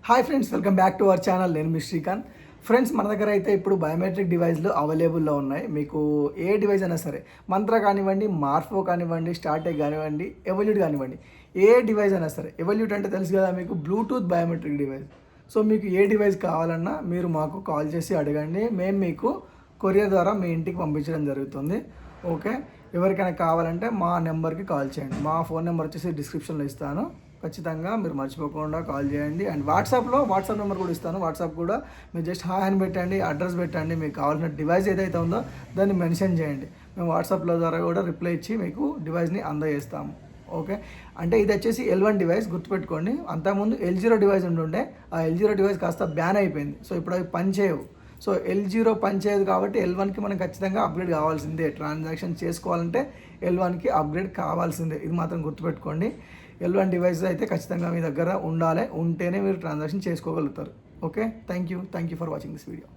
Hi friends, welcome back to our channel. నేను మీ Srikanth. Friends, మన దగ్గర అయితే ఇప్పుడు బయోమెట్రిక్ డివైస్లు అవైలబుల్లో ఉన్నాయి. మీకు ఏ డివైస్ అయినా సరే, మంత్ర కానివ్వండి, మార్ఫో కానివ్వండి, స్టార్టెక్ కానివ్వండి, ఎవల్యూట్ కానివ్వండి, ఏ డివైస్ అయినా సరే. ఎవల్యూట్ అంటే తెలుసు కదా మీకు, బ్లూటూత్ బయోమెట్రిక్ డివైస్. సో మీకు ఏ డివైస్ కావాలన్నా మీరు మాకు కాల్ చేసి అడగండి. మేము మీకు కొరియర్ ద్వారా మీ ఇంటికి పంపించడం జరుగుతుంది. ఓకే, ఎవరికైనా కావాలంటే మా నెంబర్కి కాల్ చేయండి. మా ఫోన్ నెంబర్ వచ్చేసి డిస్క్రిప్షన్లో ఇస్తాను. ఖచ్చితంగా మీరు మర్చిపోకుండా కాల్ చేయండి. అండ్ వాట్సాప్ నెంబర్ కూడా ఇస్తాను. వాట్సాప్ కూడా మీరు జస్ట్ హాయ్ అని పెట్టండి, అడ్రస్ పెట్టండి, మీకు కావాల్సిన డివైస్ ఏదైతే ఉందో దాన్ని మెన్షన్ చేయండి. మేము వాట్సాప్లో ద్వారా కూడా రిప్లై ఇచ్చి మీకు డివైస్ని అందజేస్తాము. ఓకే, అంటే ఇది వచ్చేసి L1 డివైస్, గుర్తుపెట్టుకోండి. అంతకుముందు L0 డివైస్ ఉంటుండే, ఆ L0 డివైస్ కాస్త బ్యాన్ అయిపోయింది. సో ఇప్పుడు అవి పనిచేయవు. సో L0 పనిచేయదు కాబట్టి L1కి మనం ఖచ్చితంగా అప్గ్రేడ్ కావాల్సిందే. ట్రాన్సాక్షన్ చేసుకోవాలంటే L1కి అప్గ్రేడ్ కావాల్సిందే. ఇది మాత్రం గుర్తుపెట్టుకోండి. L1 డివైస్ అయితే ఖచ్చితంగా మీ దగ్గర ఉండాలి. ఉంటేనే మీరు ట్రాన్సాక్షన్ చేసుకోగలుగుతారు. Okay, thank you for watching this video.